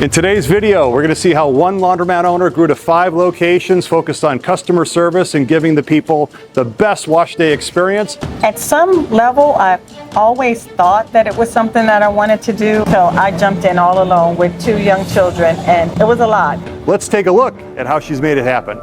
In today's video, we're going to see how one laundromat owner grew to 5 locations focused on customer service and giving the people the best wash day experience. At some level, I always thought that it was something that I wanted to do, so I jumped in all alone with 2 young children, and it was a lot. Let's take a look at how she's made it happen.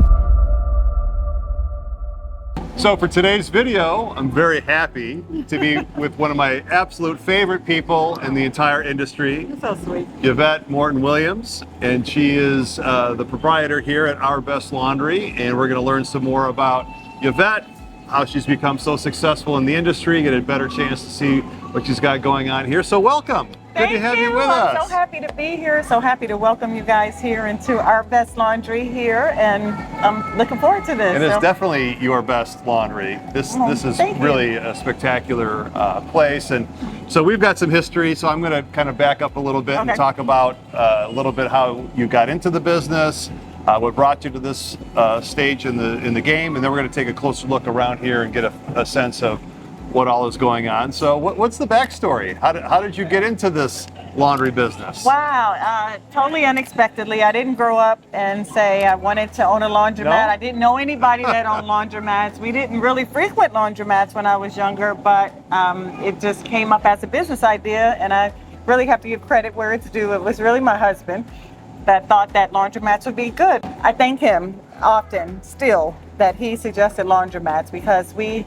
So for today's video, I'm very happy to be with one of my absolute favorite people in the entire industry. You're so sweet. Yvette Morton Williams, and she is the proprietor here at Our Best Laundry, and we're going to learn some more about Yvette, how she's become so successful in the industry, get a better chance to see what she's got going on here. So welcome. Good to have you with us. I'm so happy to be here. So happy to welcome you guys here into Our Best Laundry here, and I'm looking forward to this. And it's definitely your best laundry. This is really a spectacular place, and so we've got some history. So I'm going to kind of back up a little bit and talk about a little bit how you got into the business, what brought you to this stage in the game, and then we're going to take a closer look around here and get a sense of what all is going on. So what's the backstory? How did you get into this laundry business? Wow, totally unexpectedly. I didn't grow up and say I wanted to own a laundromat. No? I didn't know anybody that owned laundromats. We didn't really frequent laundromats when I was younger, but it just came up as a business idea, and I really have to give credit where it's due. It was really my husband that thought that laundromats would be good. I thank him often still that he suggested laundromats, because we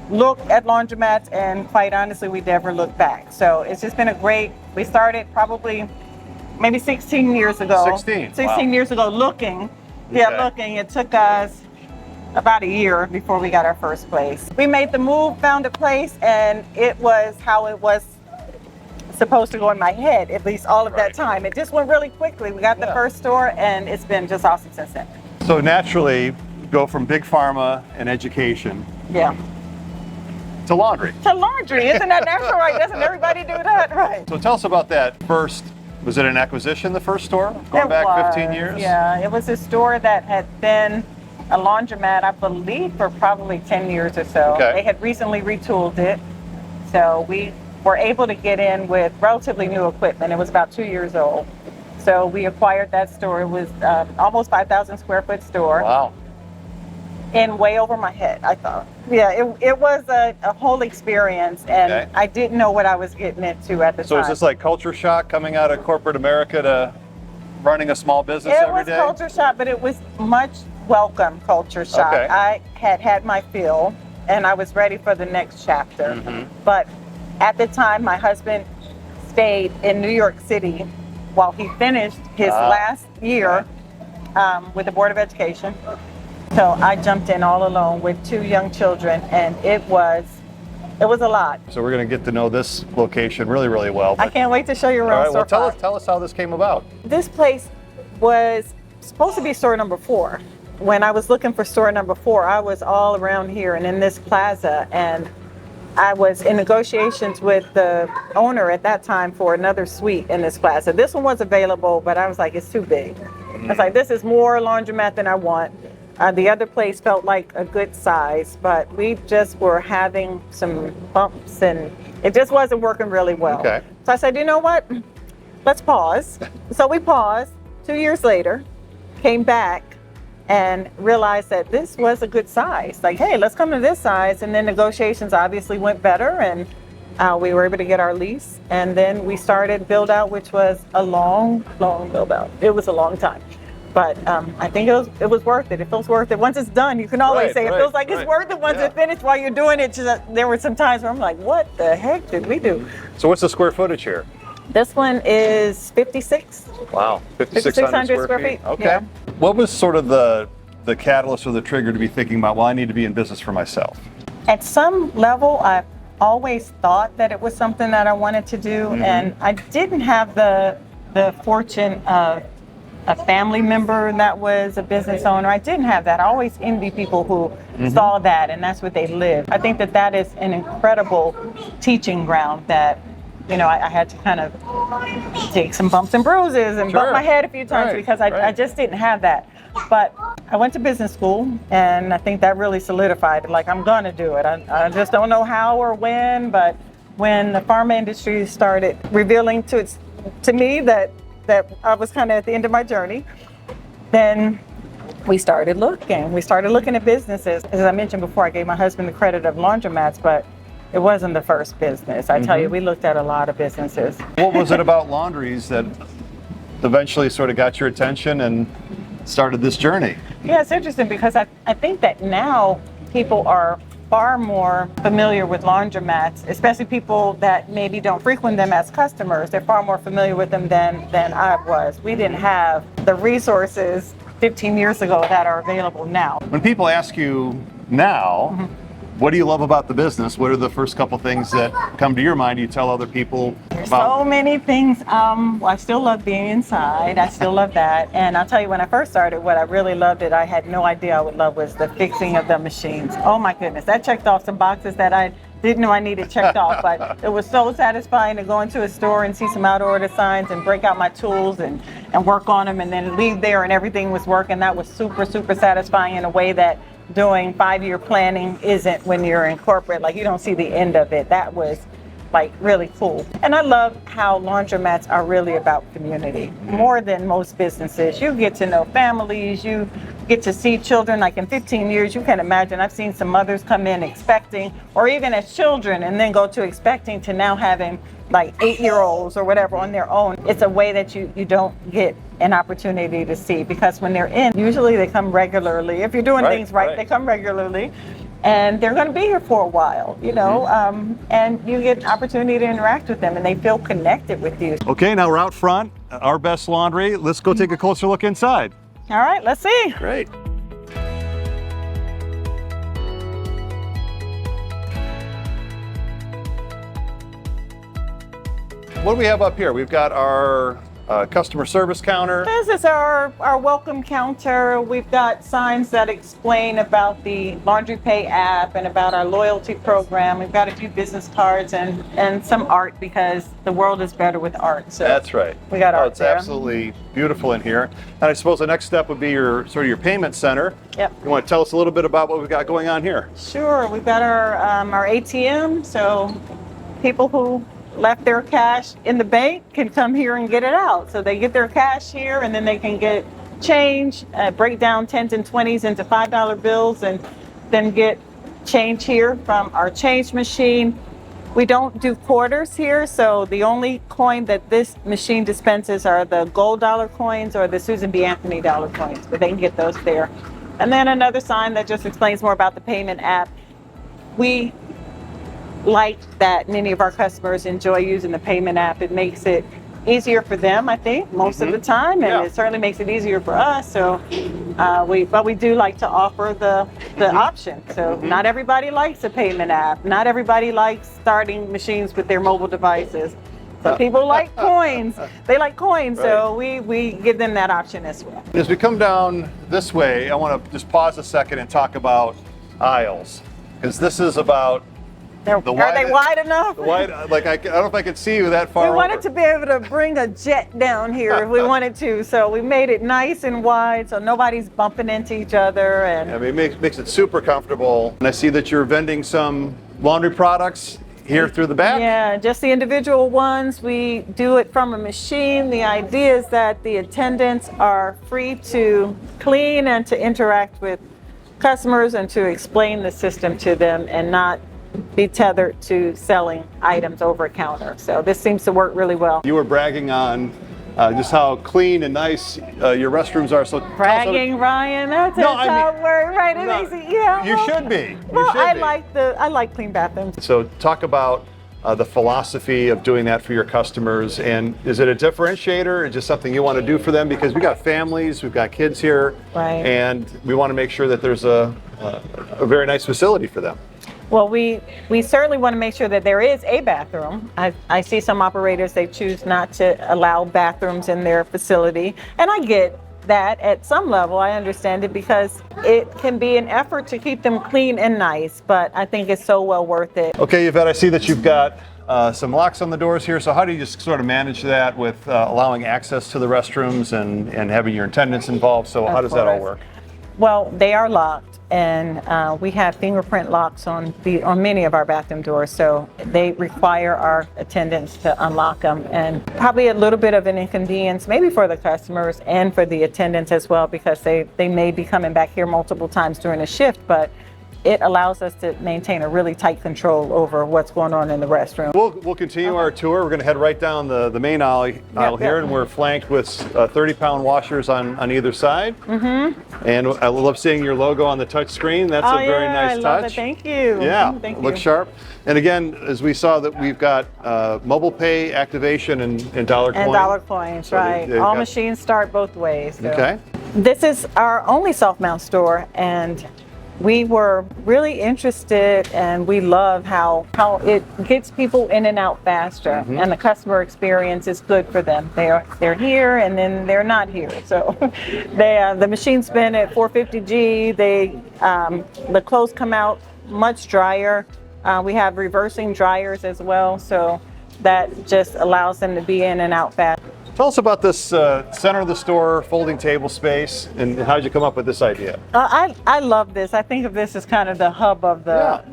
look at laundromats and quite honestly we never look back. So it's just been we started probably maybe 16 years ago. 16 wow. Years ago looking. It took us about a year before we got our first place. We made the move, found a place, and it was how it was supposed to go in my head, at least all of that time. It just went really quickly. We got the first store, and it's been just awesome since then. So naturally, go from big pharma and education to laundry. To laundry, isn't that natural, right? Doesn't everybody do that, right? So tell us about that first. Was it an acquisition, the first store, going back 15 years? Yeah, it was a store that had been a laundromat, I believe, for probably 10 years or so. Okay. They had recently retooled it, so we were able to get in with relatively new equipment. It was about 2 years old. So we acquired that store. It was almost 5,000 square foot store. Wow. And way over my head, I thought. Yeah, it was a whole experience, and I didn't know what I was getting into at the time. So is this like culture shock coming out of corporate America to running a small business every day? It was culture shock, but it was much welcome culture shock. Okay. I had my fill, and I was ready for the next chapter. Mm-hmm. But at the time, my husband stayed in New York City while he finished his last year with the Board of Education. So I jumped in all alone with 2 young children, and it was a lot. So we're going to get to know this location really, really well. I can't wait to show you around. All right, well, tell us how this came about. This place was supposed to be store number 4. When I was looking for store number 4, I was all around here and in this plaza, and I was in negotiations with the owner at that time for another suite in this plaza. This one was available, but I was like, it's too big. I was like, this is more laundromat than I want. The other place felt like a good size, but we just were having some bumps, and it just wasn't working really well. Okay. So I said, you know what? Let's pause. So we paused. 2 years later, came back and realized that this was a good size. Like, hey, let's come to this size. And then negotiations obviously went better, and we were able to get our lease. And then we started build out, which was a long build out. It was a long time. But I think it was worth it. It feels worth it. Once it's done, you can always say it feels like it's worth it once it's finished. While you're doing it, there were some times where I'm like, what the heck did we do? So what's the square footage here? This one is 56. Wow, 5,600 square feet. Okay. Yeah. What was sort of the catalyst or the trigger to be thinking about, well, I need to be in business for myself? At some level, I always thought that it was something that I wanted to do, and I didn't have the fortune of a family member that was a business owner. I didn't have that. I always envy people who saw that, and that's what they lived. I think that is an incredible teaching ground that, you know, I had to kind of take some bumps and bruises and bump my head a few times because I just didn't have that. But I went to business school, and I think that really solidified it. Like, I'm gonna do it. I just don't know how or when, but when the pharma industry started revealing to me that that I was kind of at the end of my journey. Then we started looking. We started looking at businesses. As I mentioned before, I gave my husband the credit of Laundromats, but it wasn't the first business. I tell you, we looked at a lot of businesses. What was it about laundries that eventually sort of got your attention and started this journey? Yeah, it's interesting because I think that now people are far more familiar with laundromats, especially people that maybe don't frequent them as customers. They're far more familiar with them than I was. We didn't have the resources 15 years ago that are available now. When people ask you now, what do you love about the business? What are the first couple things that come to your mind you tell other people about? So many things. Well, I still love being inside. I still love that. And I'll tell you, when I first started, what I really loved that I had no idea I would love was the fixing of the machines. Oh my goodness, that checked off some boxes that I didn't know I needed checked off, but it was so satisfying to go into a store and see some out order signs and break out my tools and work on them and then leave there and everything was working. That was super, super satisfying in a way that doing 5-year planning isn't when you're in corporate. Like, you don't see the end of it. That was like really cool. And I love how laundromats are really about community more than most businesses. You get to know families, you get to see children. Like in 15 years, you can imagine, I've seen some mothers come in expecting, or even as children, and then go to expecting to now having like 8-year-olds or whatever on their own. It's a way that you don't get an opportunity to see, because when they're in, usually they come regularly. If you're doing things right, they come regularly. And they're going to be here for a while, you know, and you get an opportunity to interact with them and they feel connected with you. Okay, now we're out front, Our Best Laundry. Let's go take a closer look inside. All right, let's see. Great. What do we have up here? We've got our customer service counter. This is our welcome counter. We've got signs that explain about the Laundry Pay app and about our loyalty program. We've got a few business cards and some art, because the world is better with art. So that's right. We got art it's there. Absolutely beautiful in here. And I suppose the next step would be your payment center. Yep. You want to tell us a little bit about what we've got going on here? Sure. We've got our ATM. So people who left their cash in the bank can come here and get it out. So they get their cash here and then they can get change, break down 10s and 20s into $5 bills and then get change here from our change machine. We don't do quarters here, so the only coin that this machine dispenses are the gold dollar coins or the Susan B. Anthony dollar coins, but they can get those there. And then another sign that just explains more about the payment app. We like that many of our customers enjoy using the payment app. It makes it easier for them, I think, most of the time, and it certainly makes it easier for us. So we do like to offer the option. So not everybody likes a payment app. Not everybody likes starting machines with their mobile devices. So people like coins. They like coins, so we give them that option as well. As we come down this way, I want to just pause a second and talk about aisles, because this is about are they wide enough? I don't know if I could see you that far. We wanted to be able to bring a jet down here if we wanted to, so we made it nice and wide so nobody's bumping into each other. And I mean, it makes it super comfortable. And I see that you're vending some laundry products here through the back. Yeah, just the individual ones. We do it from a machine. The idea is that the attendants are free to clean and to interact with customers and to explain the system to them and not be tethered to selling items over a counter. So this seems to work really well. You were bragging on just how clean and nice your restrooms are. So bragging, Ryan, that's a top word, right? It makes it, you should be. I like clean bathrooms. So talk about the philosophy of doing that for your customers, and is it a differentiator? Is just something you want to do for them? Because we got families, we've got kids here, and we want to make sure that there's a very nice facility for them. Well, we certainly want to make sure that there is a bathroom. I see some operators, they choose not to allow bathrooms in their facility. And I get that at some level. I understand it because it can be an effort to keep them clean and nice, but I think it's so well worth it. Okay, Yvette, I see that you've got some locks on the doors here. So how do you just sort of manage that with allowing access to the restrooms and having your attendants involved? So how does that all work? Well, they are locked, and we have fingerprint locks on many of our bathroom doors, so they require our attendants to unlock them, and probably a little bit of an inconvenience, maybe for the customers and for the attendants as well, because they may be coming back here multiple times during a shift, but it allows us to maintain a really tight control over what's going on in the restroom. We'll continue our tour. We're going to head right down the main aisle here, and we're flanked with 30-pound washers on either side. Mm-hmm. And I love seeing your logo on the touch screen. That's a very nice touch. Love it. Thank you. Yeah, Thank you. looks sharp. And again, as we saw, that we've got mobile pay activation and dollar coins. And dollar coins, so right. All machines start both ways. So. Okay. This is our only soft mount store, and we were really interested, and we love how it gets people in and out faster, mm-hmm. and the customer experience is good for them. They're here and then they're not here. So the machines spin at 450G. The clothes come out much drier. We have reversing dryers as well, so that just allows them to be in and out fast. Tell us about this center of the store folding table space, and how did you come up with this idea? I love this. I think of this as kind of the hub of the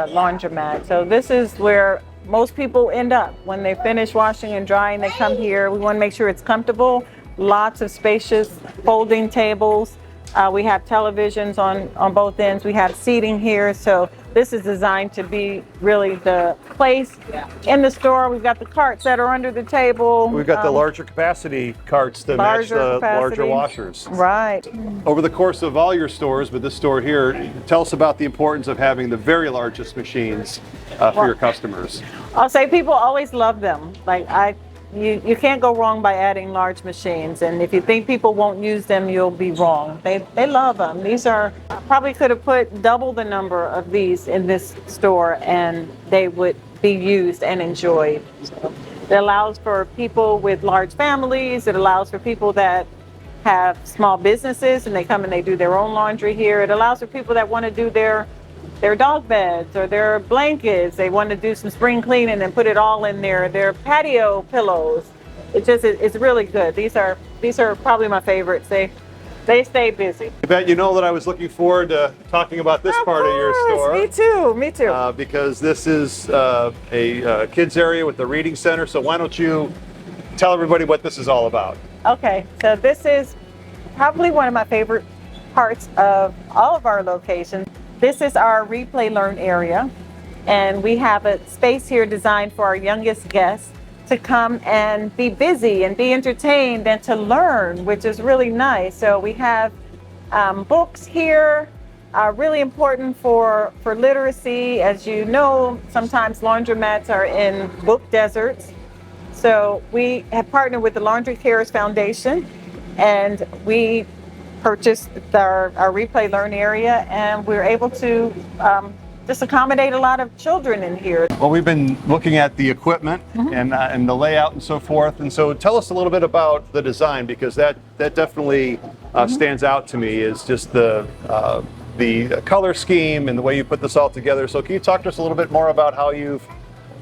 laundromat. So this is where most people end up. When they finish washing and drying, they come here. We want to make sure it's comfortable. Lots of spacious folding tables. We have televisions on both ends. We have seating here. So this is designed to be really the place in the store. We've got the carts that are under the table. We've got the larger capacity carts that match the larger washers. Right. Over the course of all your stores, but this store here, tell us about the importance of having the very largest machines for your customers. I'll say people always love them. You can't go wrong by adding large machines, and if you think people won't use them, you'll be wrong. They love them. These are, I probably could have put double the number of these in this store, and they would be used and enjoyed. So it allows for people with large families. It allows for people that have small businesses and they come and they do their own laundry here. It allows for people that want to do their dog beds or their blankets. They want to do some spring cleaning and put it all in there. Their patio pillows. It's really good. These are probably my favorites. They stay busy. Yvette, you know that I was looking forward to talking about this part of your store. Me too. Because this is a kids area with the reading center. So why don't you tell everybody what this is all about? Okay, so this is probably one of my favorite parts of all of our locations. This is our Read Play Learn area, and we have a space here designed for our youngest guests to come and be busy and be entertained and to learn, which is really nice. So we have books here, really important for literacy. As you know, sometimes laundromats are in book deserts. So we have partnered with the Laundry Cares Foundation, and we purchased our Replay Learn area, and we're able to just accommodate a lot of children in here. Well, we've been looking at the equipment mm-hmm. and the layout and so forth, and so tell us a little bit about the design, because that definitely mm-hmm. stands out to me, is just the color scheme and the way you put this all together. So can you talk to us a little bit more about how you've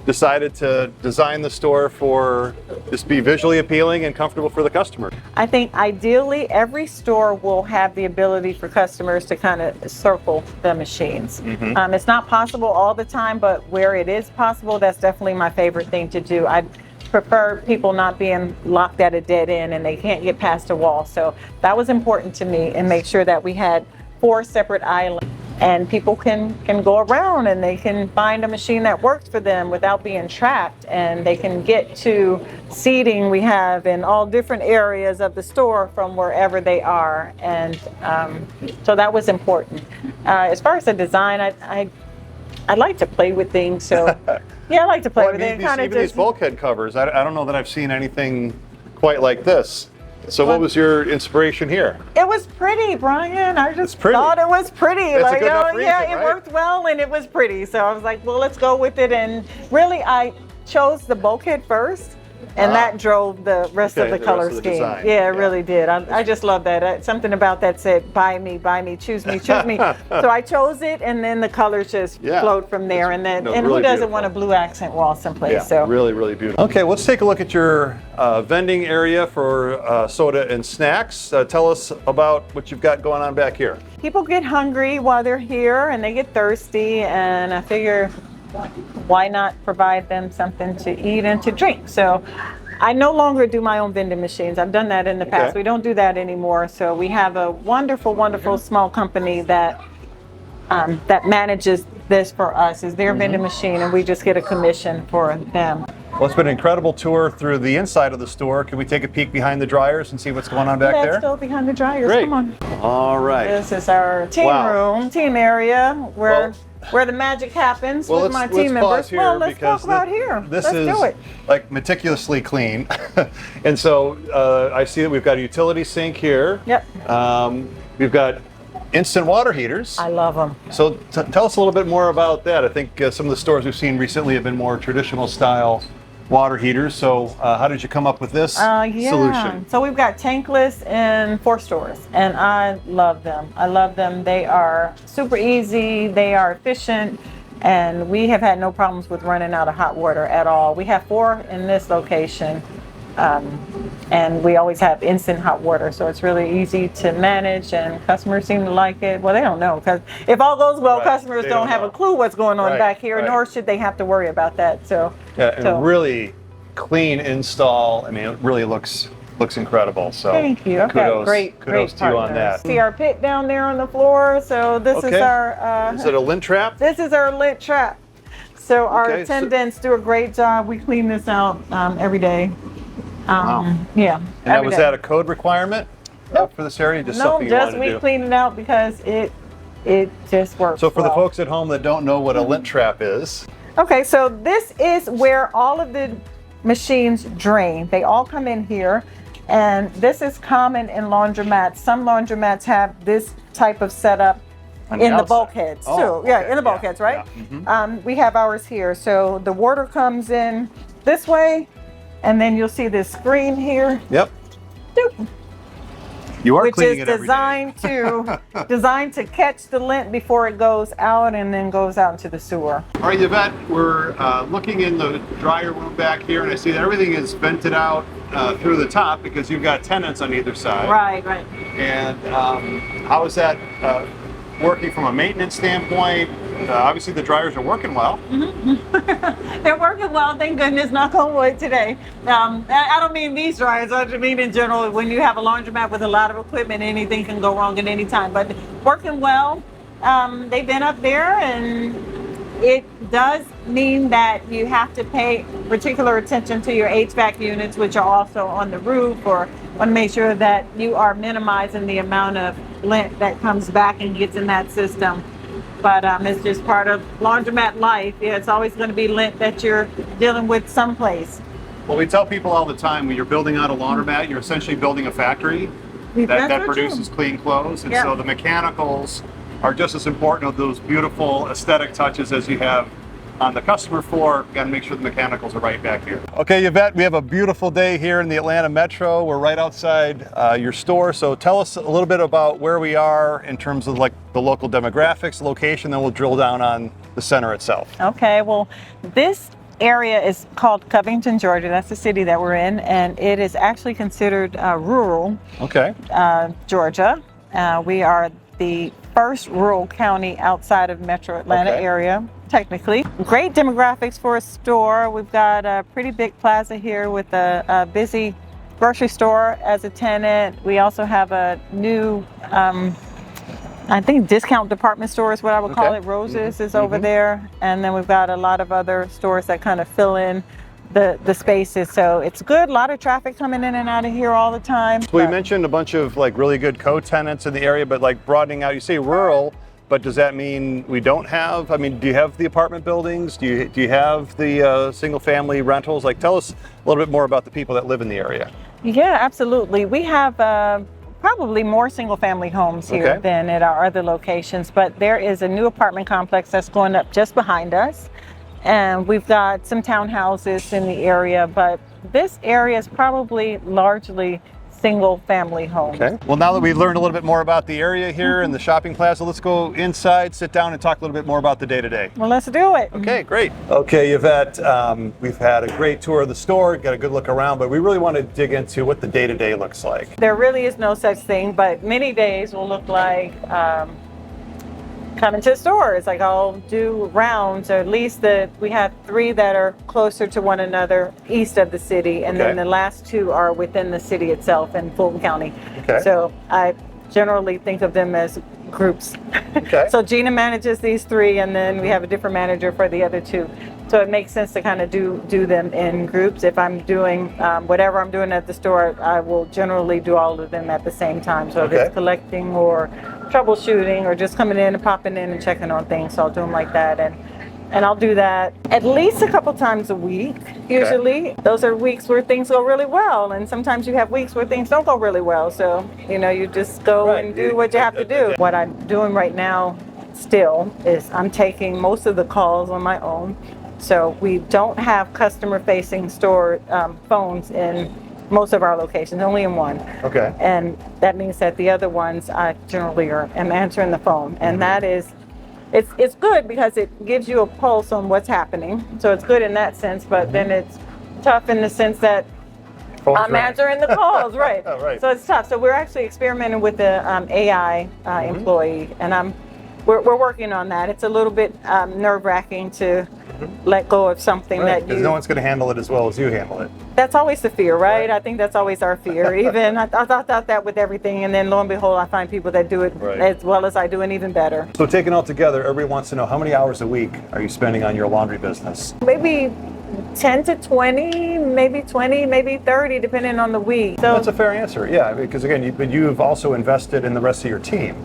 decided to design the store for this be visually appealing and comfortable for the customer? I think ideally every store will have the ability for customers to kind of circle the machines. Mm-hmm. It's not possible all the time, but where it is possible, that's definitely my favorite thing to do. I prefer people not being locked at a dead end and they can't get past a wall. So that was important to me, and make sure that we had 4 separate islands. And people can go around and they can find a machine that works for them without being trapped, and they can get to seating we have in all different areas of the store from wherever they are. And so that was important. As far as the design, I like to play with things, so yeah, I like to play with it. Even these bulkhead covers, I don't know that I've seen anything quite like this. So what was your inspiration here? It was pretty, Brian. I just thought it was pretty. It's a good enough reason, yeah, it worked well and it was pretty. So I was like, well, let's go with it. And really, I chose the bulkhead first And that drove the rest of the color scheme. Yeah, it really did. I just love that. Something about that said, buy me, choose me, choose me. So I chose it, and then the colors just flowed from there. And then, and really who doesn't beautiful. want a blue accent wall someplace? Yeah, So really, really beautiful. Okay, let's take a look at your vending area for soda and snacks. Tell us about what you've got going on back here. people get hungry while they're here, and they get thirsty, and I figure, why not provide them something to eat and to drink? So I no longer do my own vending machines. I've done that in the past. We don't do that anymore. So we have a wonderful, wonderful small company that that manages this for us. Is their vending machine, and we just get a commission for them. Well, it's been an incredible tour through the inside of the store. Can we take a peek behind the dryers and see what's going on back there? Let's go behind the dryers. Great. Come on. All right. This is our team room, team area, where the magic happens with my team members. Well, let's talk about here. Let's do it. Like meticulously clean. And so I see that we've got a utility sink here. Yep. We've got instant water heaters. I love them. So tell us a little bit more about that. I think some of the stores we've seen recently have been more traditional style water heaters. So how did you come up with this solution? So we've got tankless in 4 stores, and I love them. I love them. They are super easy. They are efficient, and we have had no problems with running out of hot water at all. We have 4 in this location, and we always have instant hot water. So it's really easy to manage, and customers seem to like it. Well, they don't know, because if all goes well, customers don't have a clue what's going on back here, nor should they have to worry about that. So and really clean install. I mean, it really looks incredible. So thank you. I've got great to you on that. See our pit down there on the floor. So this is our. Is it a lint trap? This is our lint trap. So our attendants do a great job. We clean this out every day. Yeah. And now, was that a code requirement for this area? Just something you wanted to do? We clean it out because it just works. So for the folks at home that don't know what a lint trap is. Okay, so this is where all of the machines drain. They all come in here, and this is common in laundromats. Some laundromats have this type of setup in the bulkheads too. Yeah, in the bulkheads, right? Yeah. We have ours here. So the water comes in this way, and then you'll see this screen here. Yep. Doop. You are which cleaning is it every day. designed to catch the lint before it goes out and then goes out into the sewer. All right, Yvette, we're looking in the dryer room back here, and I see that everything is vented out through the top because you've got tenants on either side. Right. And how is that working from a maintenance standpoint? Obviously the dryers are working well. They're working well, thank goodness, knock on wood today. I don't mean these dryers, I just mean in general. When you have a laundromat with a lot of equipment, anything can go wrong at any time, but working well. They've been up there, and it does mean that you have to pay particular attention to your HVAC units, which are also on the roof, or want to make sure that you are minimizing the amount of lint that comes back and gets in that system. But it's just part of laundromat life. Yeah, it's always going to be lint that you're dealing with someplace. Well, we tell people all the time, when you're building out a laundromat, you're essentially building a factory that produces clean clothes. And so the mechanicals are just as important of those beautiful aesthetic touches as you have on the customer floor. Got to make sure the mechanicals are right back here. Okay, Yvette, we have a beautiful day here in the Atlanta Metro. We're right outside your store. So tell us a little bit about where we are in terms of like the local demographics, location, then we'll drill down on the center itself. Okay, well, this area is called Covington, Georgia. That's the city that we're in, and it is actually considered rural Georgia. We are the first rural county outside of Metro Atlanta area, technically. Great demographics for a store. We've got a pretty big plaza here with a busy grocery store as a tenant. We also have a new, I think discount department store is what I would call it. Roses is over there. And then we've got a lot of other stores that kind of fill in the spaces. So it's good. A lot of traffic coming in and out of here all the time. So we mentioned a bunch of like really good co-tenants in the area, but like broadening out, you say rural, but does that mean we don't have, I mean, do you have the apartment buildings? Do you have the single family rentals? Like tell us a little bit more about the people that live in the area. Yeah, absolutely. We have probably more single family homes here than at our other locations, but there is a new apartment complex that's going up just behind us. and we've got some townhouses in the area, but this area is probably largely single family homes. Okay. Well, now that we've learned a little bit more about the area here and the shopping plaza, let's go inside, sit down, and talk a little bit more about the day-to-day. Well, let's do it. Okay, great. Okay, Yvette, we've had a great tour of the store, got a good look around, but we really want to dig into what the day-to-day looks like. There really is no such thing, but many days will look like coming to the stores. Like I'll do rounds, or at least we have 3 that are closer to one another east of the city, and then the last 2 are within the city itself in Fulton County. Okay. So I generally think of them as groups. Okay. So Gina manages these 3, and then we have a different manager for the other 2. So it makes sense to kind of do them in groups. If I'm doing whatever I'm doing at the store, I will generally do all of them at the same time. So if it's collecting or troubleshooting or just coming in and popping in and checking on things, so I'll do them like that. And I'll do that at least a couple times a week, usually. Those are weeks where things go really well, and sometimes you have weeks where things don't go really well. So, you just go and do what you have to do. What I'm doing right now still is I'm taking most of the calls on my own. So we don't have customer-facing store phones in most of our locations, only in one. Okay. And that means that the other ones I generally am answering the phone, and that is, it's good because it gives you a pulse on what's happening. So it's good in that sense, but then it's tough in the sense that I'm answering the calls, right? Right. So it's tough. So we're actually experimenting with the AI employee, and we're working on that. It's a little bit nerve-wracking to let go of something that because no one's going to handle it as well as you handle it. That's always the fear, right? I think that's always our fear. Even I thought that with everything, and then lo and behold, I find people that do it as well as I do, and even better. So taken all together, everybody wants to know, how many hours a week are you spending on your laundry business? Maybe 10 to 20, maybe 20, maybe 30, depending on the week. So that's a fair answer, yeah, because again, you've also invested in the rest of your team,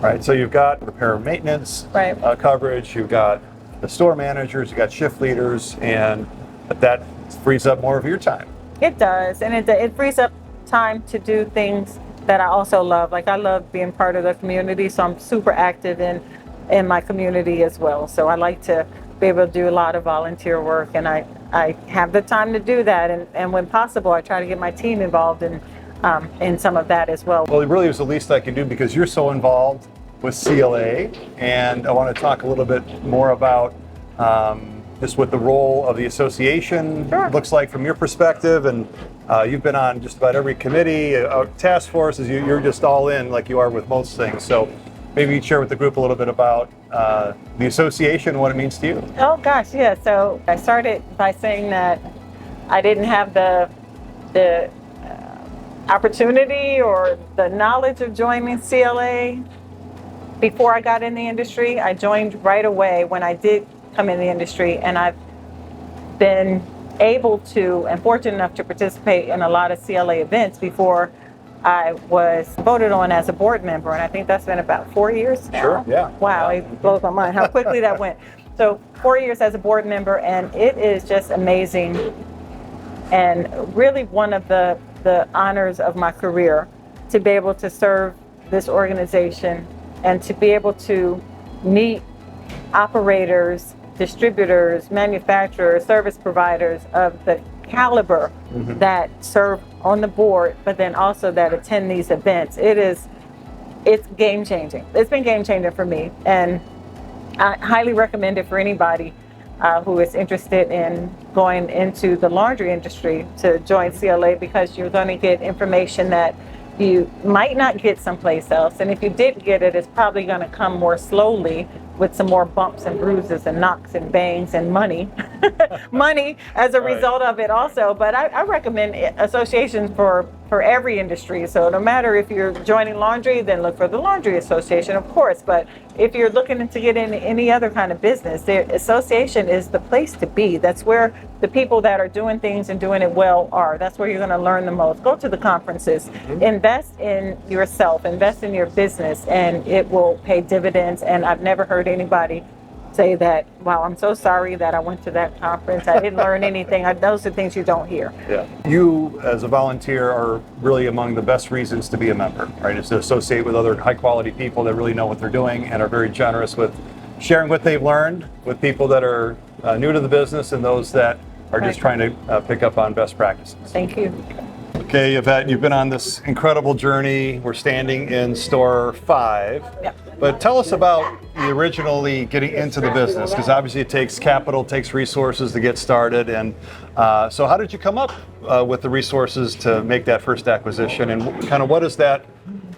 right? So you've got repair and maintenance coverage, you've got the store managers, you've got shift leaders, and that frees up more of your time. It does, and it frees up time to do things that I also love. Like I love being part of the community, so I'm super active in my community as well. So I like to be able to do a lot of volunteer work, and I have the time to do that, and when possible, I try to get my team involved in some of that as well. Well, it really was the least I could do because you're so involved with CLA, and I want to talk a little bit more about just what the role of the association looks like from your perspective, and you've been on just about every committee, task forces, you're just all in like you are with most things. So maybe you'd share with the group a little bit about the association and what it means to you. Oh gosh, yeah. So I started by saying that I didn't have the opportunity or the knowledge of joining CLA before I got in the industry. I joined right away when I did come in the industry, and I've been able to and fortunate enough to participate in a lot of CLA events before I was voted on as a board member, and I think that's been about 4 years now. Sure, yeah. Wow, it blows my mind how quickly that went. So 4 years as a board member, and it is just amazing, and really one of the honors of my career to be able to serve this organization and to be able to meet operators, distributors, manufacturers, service providers of the caliber that serve on the board, but then also that attend these events. It's game changing. It's been game changing for me, and I highly recommend it for anybody who is interested in going into the laundry industry to join CLA, because you're going to get information that you might not get someplace else, and if you did get it, it's probably going to come more slowly with some more bumps and bruises and knocks and bangs and money as a result of it also. But I recommend associations for every industry. So no matter if you're joining laundry, then look for the Laundry Association, of course. But if you're looking to get into any other kind of business, the association is the place to be. That's where the people that are doing things and doing it well are. That's where you're going to learn the most. Go to the conferences, invest in yourself, invest in your business, and it will pay dividends. And I've never heard anybody say that, wow, I'm so sorry that I went to that conference, I didn't learn anything. Those are things you don't hear. Yeah. You, as a volunteer, are really among the best reasons to be a member, right? Is to associate with other high-quality people that really know what they're doing and are very generous with sharing what they've learned with people that are new to the business and those that are just trying to pick up on best practices. Thank you. Okay, Yvette, you've been on this incredible journey. We're standing in store 5. Yep. But tell us about you originally getting into the business, because obviously it takes capital, takes resources to get started. And so how did you come up with the resources to make that first acquisition? And kind of what does that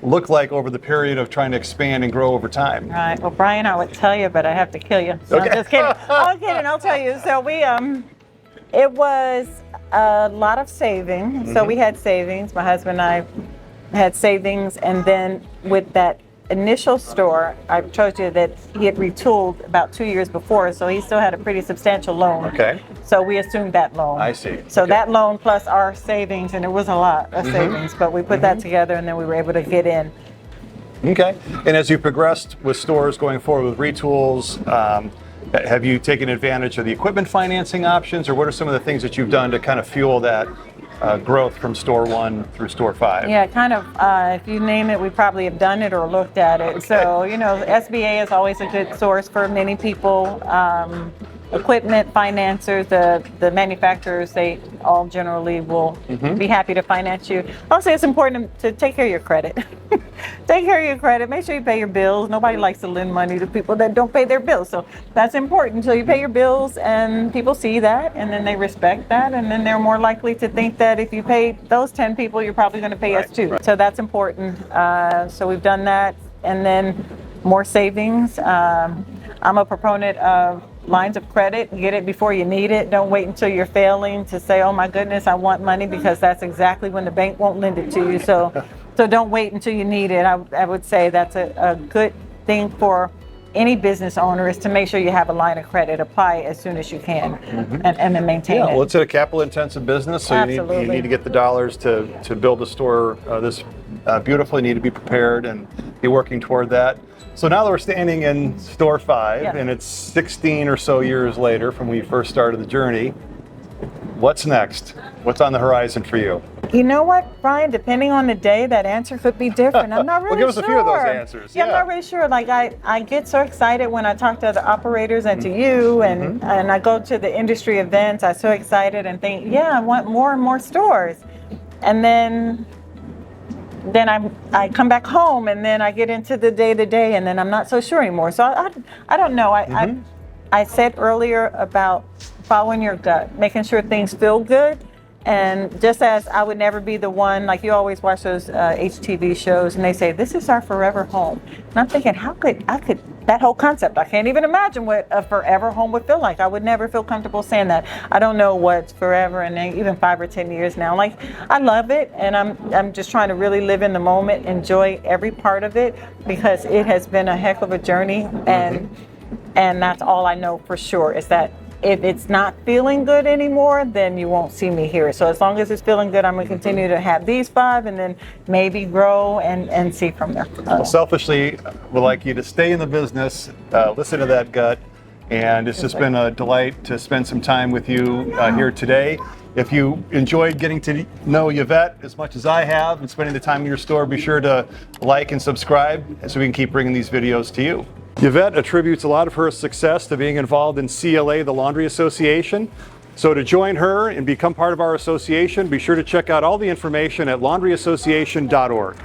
look like over the period of trying to expand and grow over time? Right. Well, Brian, I would tell you, but I have to kill you. So Okay. I'm just kidding. I'm kidding. I'll tell you. So it was a lot of savings. So we had savings. My husband and I had savings, and then with that initial store, I told you that he had retooled about 2 years before, so he still had a pretty substantial loan. Okay. So we assumed that loan. I see. So Okay. that loan plus our savings, and it was a lot of savings, but we put that together, and then we were able to get in. Okay. And as you progressed with stores going forward with retools, have you taken advantage of the equipment financing options, or what are some of the things that you've done to kind of fuel that growth from store 1 through store 5? Yeah, kind of. If you name it, we probably have done it or looked at it. Okay. So, SBA is always a good source for many people. Equipment financiers, the manufacturers, they all generally will be happy to finance you. Also, it's important to take care of your credit. Take care of your credit. Make sure you pay your bills. Nobody likes to lend money to people that don't pay their bills. So that's important. So you pay your bills, and people see that, and then they respect that, and then they're more likely to think that if you pay those 10 people, you're probably going to pay us too. Right. So that's important. So we've done that, and then more savings. I'm a proponent of lines of credit. Get it before you need it. Don't wait until you're failing to say, oh my goodness, I want money, because that's exactly when the bank won't lend it to you. So don't wait until you need it. I would say that's a good thing for any business owner, is to make sure you have a line of credit. Apply it as soon as you can, and then maintain it. Well, it's a capital intensive business, so you need to get the dollars to build a store this beautiful. You need to be prepared and be working toward that. So now that we're standing in store 5, and it's 16 or so years later from when you first started the journey, what's next? What's on the horizon for you? You know what, Brian? Depending on the day, that answer could be different. I'm not really Well, give us sure. a few of those answers. Yeah, I'm not really sure. Like I get so excited when I talk to the operators and to you, and I go to the industry events. I'm so excited and think, yeah, I want more and more stores. And then I come back home, and then I get into the day-to-day, and then I'm not so sure anymore. So I don't know. I said earlier about following your gut, making sure things feel good. And just as I would never be the one, like you always watch those HTV shows, and they say, this is our forever home. And I'm thinking, how could that whole concept, I can't even imagine what a forever home would feel like. I would never feel comfortable saying that. I don't know what's forever, and then even 5 or 10 years now. Like, I love it, and I'm just trying to really live in the moment, enjoy every part of it, because it has been a heck of a journey, and that's all I know for sure, is that if it's not feeling good anymore, then you won't see me here. So as long as it's feeling good, I'm going to continue to have these 5, and then maybe grow and see from there. Well, selfishly, would like you to stay in the business, listen to that gut, and it's just been a delight to spend some time with you here today. If you enjoyed getting to know Yvette as much as I have and spending the time in your store, be sure to like and subscribe so we can keep bringing these videos to you. Yvette attributes a lot of her success to being involved in CLA, the Laundry Association. So to join her and become part of our association, be sure to check out all the information at laundryassociation.org.